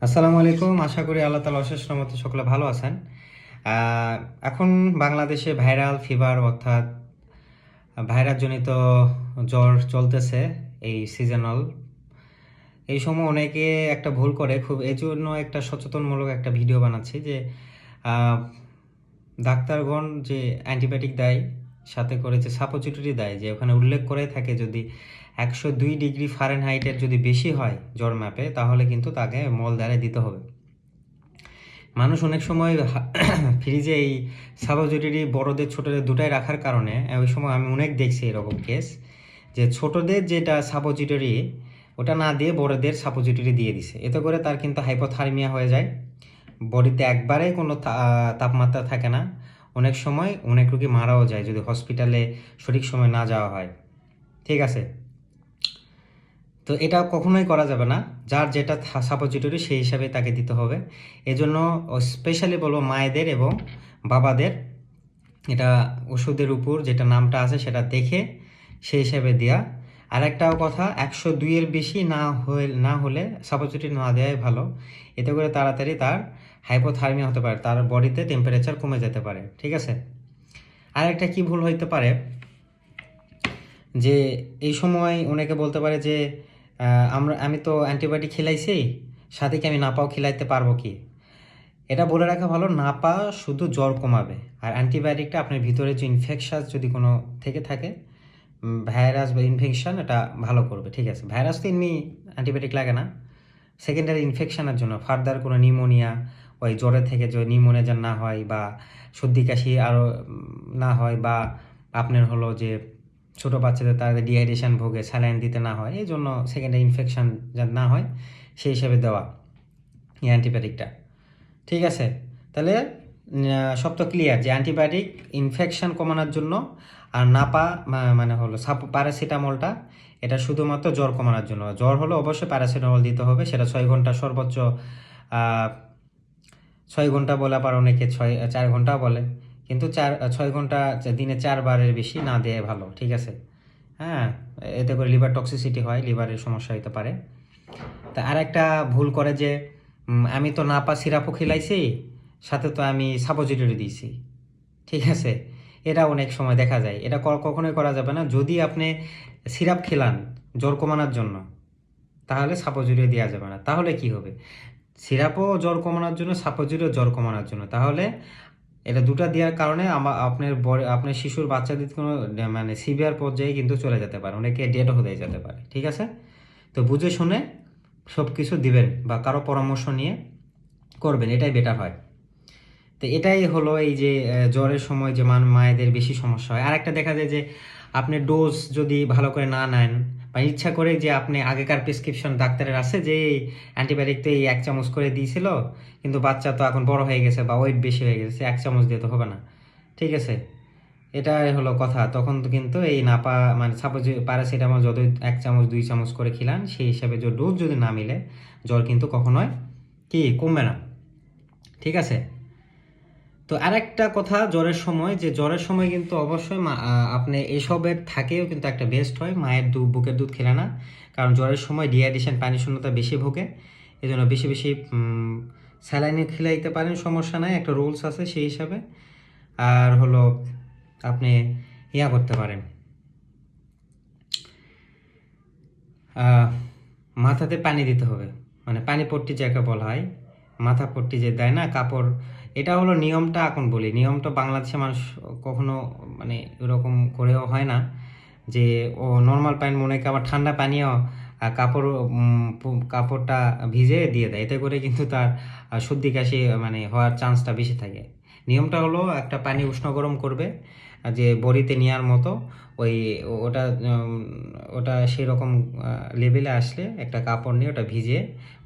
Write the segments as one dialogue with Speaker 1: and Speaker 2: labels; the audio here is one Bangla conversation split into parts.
Speaker 1: আসসালামু আলাইকুম। আশা করি আল্লাহ তাআলার অশেষ রহমতে সকলে ভালো আছেন। এখন বাংলাদেশে ভাইরাল ফিভার অর্থাৎ ভাইরাসজনিত জ্বর চলতেছে, এই সিজনাল। এই সময় অনেকে একটা ভুল করে, খুব এজন্য একটা সচেতনমূলক একটা ভিডিও বানাচ্ছি যে আহ, ডাক্তারগণ যে অ্যান্টিবায়োটিক দেয়, সাথে করে যে সাপোজিটরি দেয়, যে ওখানে উল্লেখ করে থাকে যদি 102 ডিগ্রি ফারেনহাইটের যদি বেশি হয় জ্বর মাপে, তাহলে কিন্তু তাকে মলদ্বারে দিতে হবে। মানুষ অনেক সময় ফ্রিজে এই সাপোজিটরি বড়দের ছোটদের দুটাই রাখার কারণে ওই সময় আমি অনেক দেখছি এরকম কেস, যে ছোটদের যেটা সাপোজিটরি ওটা না দিয়ে বড়দের সাপোজিটরি দিয়ে দিছে, এতে করে তার কিন্তু হাইপোথার্মিয়া হয়ে যায়। বডিতে একবারে কোনো তাপমাত্রা থাকে না। অনেক সময় অনেক রোগী মারাও যায় যদি হসপিটালে সঠিক সময় না যাওয়া হয়। ঠিক আছে, তো এটা কখনোই করা যাবে না। যার যেটা সাপোজিটরি সেই হিসাবে তাকে দিতে হবে। এজন্য স্পেশালি বলবো মায়েদের এবং বাবাদের এটা ওষুধের উপর যেটা নামটা আছে সেটা দেখে সেই হিসাবে দেওয়া। আর একটাও কথা, 102-এর বেশি না হলে সাপোজিটরি না দেওয়াই ভালো। এতে করে তাড়াতাড়ি তার হাইপোথার্মিয়া হতে পারে, তার বডিতে টেম্পারেচার কমে যেতে পারে। ঠিক আছে, আর একটা কি ভুল হইতে পারে যে এই সময় অনেকে বলতে পারে যে আমি তো অ্যান্টিবায়োটিক খেলাইছি, সাথে কি আমি নাপাও খেলাইতে পারবো কি? এটা বলে রাখা ভালো, নাপা শুধু জ্বর কমাবে, আর অ্যান্টিবায়োটিকটা আপনার ভিতরে যে ইনফেকশাস যদি কোনো থেকে থাকে, ভাইরাস বা ইনফেকশান, এটা ভালো করবে। ঠিক আছে, ভাইরাস তো এমনি অ্যান্টিবায়োটিক লাগে না, সেকেন্ডারি ইনফেকশানের জন্য ফার্দার কোনো নিউমোনিয়া, ওই জ্বরের থেকে যে নিউমোনিয়া যেন না হয়, বা সর্দি কাশি আরও না হয়, বা আপনার হলো যে ছোটো বাচ্চাদের তাদের ডিহাইড্রেশন ভোগে স্যালাইন দিতে না হয়, এই জন্য সেকেন্ডারি ইনফেকশান যেন না হয় সেই হিসেবে দেওয়া এই অ্যান্টিবায়োটিকটা। ঠিক আছে, তাহলে সব তো ক্লিয়ার যে অ্যান্টিবায়োটিক ইনফেকশন কমানোর জন্য, আর নাপা মানে হলো প্যারাসিটামলটা এটা শুধুমাত্র জ্বর কমানোর জন্য। জ্বর হলে অবশ্যই প্যারাসিটামল দিতে হবে, সেটা 6 ঘন্টা সর্বোচ্চ। 6 ঘন্টা বলে আবার অনেকে 4 ঘন্টাও বলে, কিন্তু 6 ঘন্টা দিনে 4 বারের বেশি না দেয় ভালো। ঠিক আছে, হ্যাঁ, এতে করে লিভার টক্সিসিটি হয়, লিভারের সমস্যা হতে পারে। তা আর একটা ভুল করে যে আমি তো নাপা সিরাপও খেলাইছি, সাথে তো আমি সাপোজিটরি দিয়েছি। ঠিক আছে, এটা অনেক সময় দেখা যায়, এটা কখনোই করা যাবে না। যদি আপনি সিরাপ খেলান জ্বর কমানোর জন্য, তাহলে সাপোজিটরি দেওয়া যাবে না। তাহলে কি হবে? সিরাপও জ্বর কমানোর জন্য, সাপোজিটরিও জ্বর কমানোর জন্য, তাহলে এটা দুটা দেওয়ার কারণে আপনার শিশুর বাচ্চাদের কোনো মানে সিভিয়ার পর্যায়ে কিন্তু চলে যেতে পারে, অনেকে ডেডও হয়ে যেতে পারে। ঠিক আছে, তো বুঝে শুনে সব কিছু দিবেন বা কারো পরামর্শ নিয়ে করবেন, এটাই বেটার হয়। তো এটাই হলো এই যে জ্বরের সময় যে মায়েদের বেশি সমস্যা হয়। আর একটা দেখা যায় যে আপনি ডোজ যদি ভালো করে না নেন, বা ইচ্ছা করে যে আপনি আগেকার প্রেসক্রিপশন ডাক্তারের আছে যে অ্যান্টিবায়োটিক তো এই 1 চামচ করে দিয়েছিল, কিন্তু বাচ্চা তো এখন বড় হয়ে গেছে বা ওয়েট বেশি হয়ে গেছে, 1 চামচ দিয়ে তো হবে না। ঠিক আছে, এটাই হলো কথা। তখন তো কিন্তু এই নাপা মানে সাপোজ প্যারাসিটামল যত 1 চামচ 2 চামচ করে খিলান, সেই হিসাবে যে ডোজ যদি না মিলে, জ্বর কিন্তু কখনোই কি কমবে না। ঠিক আছে, তো আরেকটা কথা, জ্বরের সময়, যে জ্বরের সময় কিন্তু অবশ্যই আপনি এসবের থাকেও কিন্তু একটা বেস্ট হয় মায়ের বুকের দুধ খেলে না। কারণ জ্বরের সময় ডিহাইড্রেশন, পানি শূন্যতা বেশি ভোগে, এই জন্য বেশি বেশি স্যালাইনে খেলাইতে পারেন, সমস্যা নাই, একটা রুলস আছে সেই হিসাবে। আর হলো আপনি করতে পারেন, মাথাতে পানি দিতে হবে, মানে পানি পট্টি যাকে বলা হয়, মাথা পট্টি যে দেয় না কাপড়, এটা হলো নিয়মটা। এখন বলি নিয়মটা, বাংলাদেশে মানুষ কখনো মানে এরকম করেও হয় না যে ও নর্মাল পানি মনে করে আবার ঠান্ডা পানিও কাপড়টা ভিজে দিয়ে দেয়, এতে করে কিন্তু তার সর্দি কাশি মানে হওয়ার চান্সটা বেশি থাকে। নিয়মটা হলো একটা পানি উষ্ণ গরম করবে, যে বড়িতে নেওয়ার মতো, ওই ওটা ওটা সেরকম লেভেলে আসলে একটা কাপড় নিয়ে ওটা ভিজিয়ে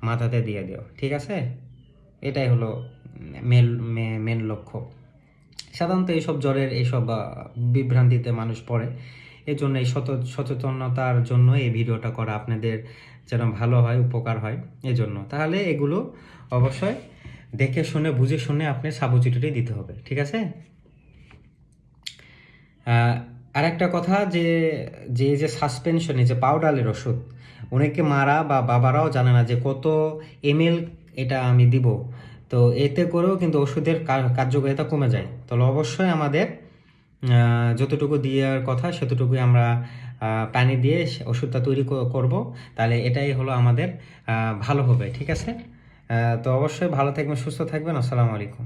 Speaker 1: মাথাতে দিয়ে দিও। ঠিক আছে, এটাই হলো মেন মেন লক্ষ্য। সাধারণত এইসব জ্বরের এইসব বিভ্রান্তিতে মানুষ পড়ে, এই জন্য এই সচেতনতার জন্য এই ভিডিওটা করা, আপনাদের যেন ভালো হয়, উপকার হয় এই জন্য। তাহলে এগুলো অবশ্যই দেখে শুনে বুঝে শুনে আপনি সাবুচিটিটি দিতে হবে। ঠিক আছে, আর একটা কথা, যে যে সাসপেনশনে যে পাউডারের ওষুধ, অনেকে মারা বা বাবারাও জানে না যে কত এমএল এটা আমি দিব। তো এতে করেও কিন্তু ওষুধের কার্যকারিতা কমে যায়। তাহলে অবশ্যই আমাদের যতটুকু দেওয়ার কথা সেতটুকুই আমরা পানি দিয়ে ওষুধটা তৈরি করব। তাহলে এটাই হলো আমাদের ভালো হবে, ঠিক আছে? তো অবশ্যই ভালো থাকবেন, সুস্থ থাকবেন। আসসালামু আলাইকুম।